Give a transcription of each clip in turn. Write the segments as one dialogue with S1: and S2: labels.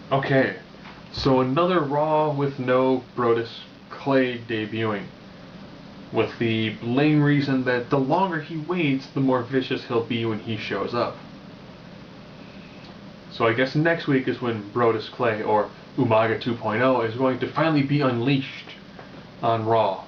S1: Okay, so another Raw with no Brodus Clay debuting, with the lame reason that the longer he waits, the more vicious he'll be when he shows up. So I guess next week is when Brodus Clay, or Umaga 2.0, is going to finally be unleashed on Raw.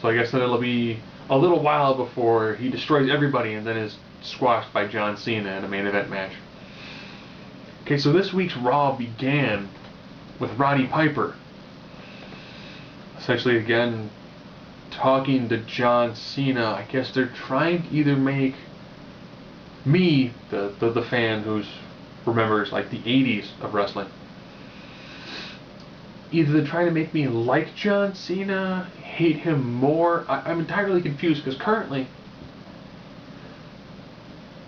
S1: So I guess then it'll be a little while before he destroys everybody and then is squashed by John Cena in a main event match. Okay, so this week's Raw began with Roddy Piper essentially again talking to John Cena. I guess they're trying to either make me, the fan who remembers like the 80s of wrestling, either they're trying to make me like John Cena, hate him more. I'm entirely confused because currently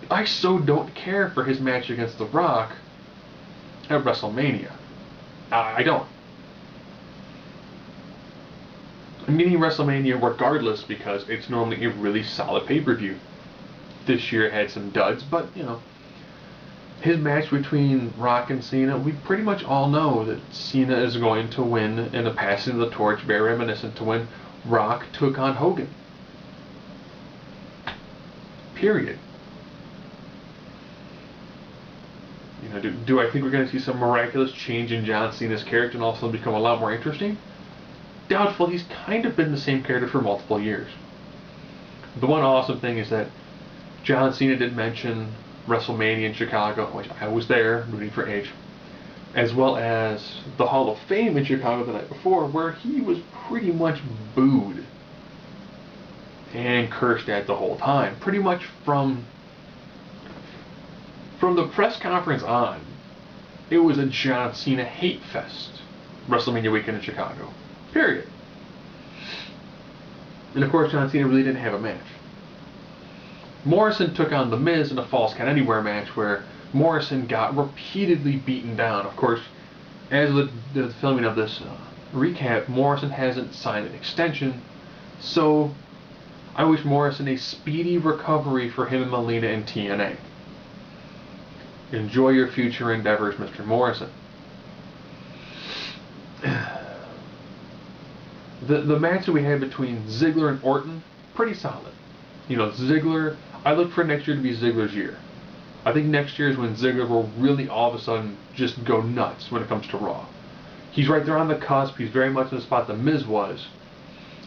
S1: I so don't care for his match against The Rock at WrestleMania. I don't. I'm getting WrestleMania regardless because it's normally a really solid pay-per-view. This year it had some duds, but you know, his match between Rock and Cena, we pretty much all know that Cena is going to win in a passing of the torch, very reminiscent to when Rock took on Hogan. Period. You know, do I think we're going to see some miraculous change in John Cena's character and all of a sudden become a lot more interesting? Doubtful. He's kind of been the same character for multiple years. The one awesome thing is that John Cena did mention WrestleMania in Chicago, which I was there rooting for Edge, as well as the Hall of Fame in Chicago the night before, where he was pretty much booed and cursed at the whole time. Pretty much from the press conference on, it was a John Cena hate fest. WrestleMania weekend in Chicago. Period. And of course, John Cena really didn't have a match. Morrison took on The Miz in a Falls Count Anywhere match where Morrison got repeatedly beaten down. Of course, as of the filming of this recap, Morrison hasn't signed an extension, so I wish Morrison a speedy recovery for him and Melina in TNA. Enjoy your future endeavors, Mr. Morrison. The match that we had between Ziggler and Orton, pretty solid. You know, Ziggler, I look for next year to be Ziggler's year. I think next year is when Ziggler will really all of a sudden just go nuts when it comes to Raw. He's right there on the cusp. He's very much in the spot the Miz was.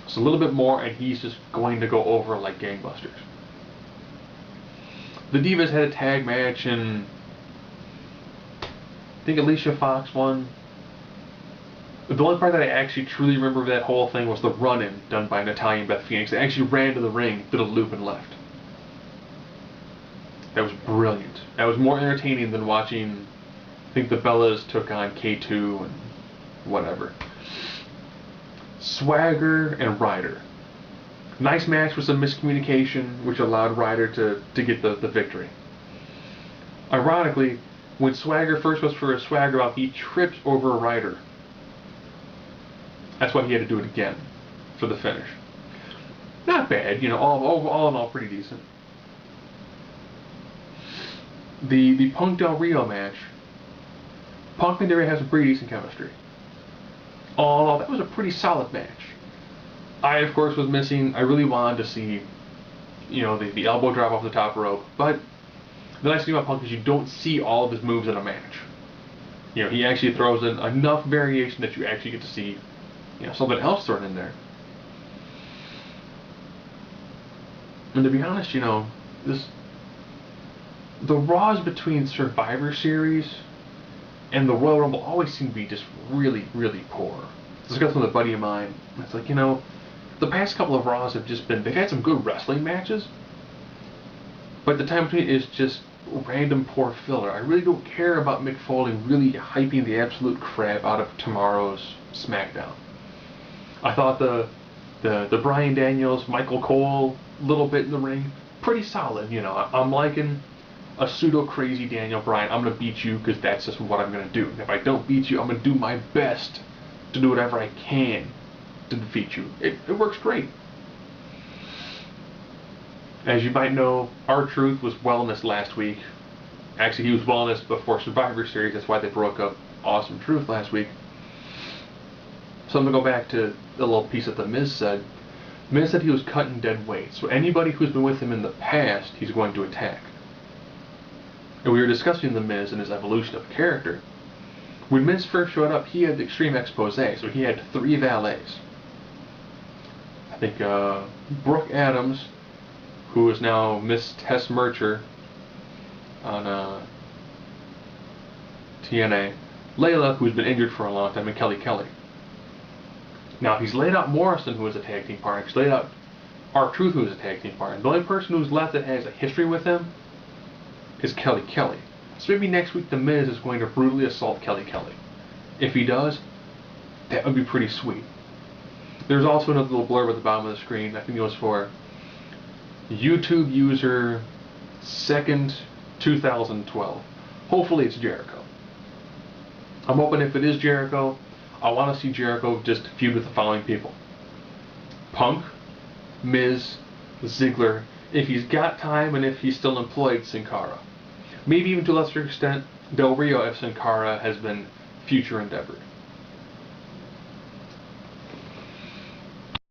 S1: It's a little bit more, and he's just going to go over like gangbusters. The Divas had a tag match, and I think Alicia Fox won. The only part that I actually truly remember of that whole thing was the run-in done by Natalya and Beth Phoenix. They actually ran to the ring, did a loop, and left. That was brilliant. That was more entertaining than watching, I think the Bellas took on K2 and whatever. Swagger and Ryder. Nice match with some miscommunication, which allowed Ryder to get the victory. Ironically, when Swagger first was for a Swagger out, he tripped over Ryder. That's why he had to do it again for the finish. Not bad, you know, all in all pretty decent. The Punk Del Rio match, Punk and Del Rio has some pretty decent chemistry. All in all, that was a pretty solid match. I, of course, was missing, I really wanted to see, you know, the elbow drop off the top rope, but the nice thing about Punk is you don't see all of his moves in a match. You know, he actually throws in enough variation that you actually get to see, you know, something else thrown in there. And to be honest, you know, the Raws between Survivor Series and the Royal Rumble always seem to be just really, really poor. I discussed with a buddy of mine. It's like, you know, the past couple of Raws have just been, they've had some good wrestling matches, but the time between is just random poor filler. I really don't care about Mick Foley really hyping the absolute crap out of tomorrow's SmackDown. I thought the Bryan Daniels, Michael Cole little bit in the ring, pretty solid. You know, I'm liking a pseudo crazy Daniel Bryan. I'm gonna beat you because that's just what I'm gonna do. And if I don't beat you, I'm gonna do my best to do whatever I can to defeat you. It works great. As you might know, R-Truth was wellness last week. Actually, he was wellness before Survivor Series. That's why they broke up Awesome Truth last week. So I'm going to go back to the little piece that The Miz said. Miz said he was cutting dead weight. So anybody who's been with him in the past, he's going to attack. And we were discussing The Miz and his evolution of character. When Miz first showed up, he had the extreme expose. So he had 3 valets. I think Brooke Adams, who is now Miss Tess Mercher on TNA, Layla, who's been injured for a long time, and Kelly Kelly. Now, he's laid out Morrison, who is a tag team partner. He's laid out R-Truth, who is a tag team partner. The only person who's left that has a history with him is Kelly Kelly. So maybe next week The Miz is going to brutally assault Kelly Kelly. If he does, that would be pretty sweet. There's also another little blurb at the bottom of the screen. I think it was for YouTube user 2nd 2012. Hopefully it's Jericho. I'm hoping if it is Jericho, I want to see Jericho just feud with the following people: Punk, Miz, Ziggler, if he's got time and if he's still employed, Sin Cara. Maybe even to a lesser extent, Del Rio if Sin Cara has been future endeavored.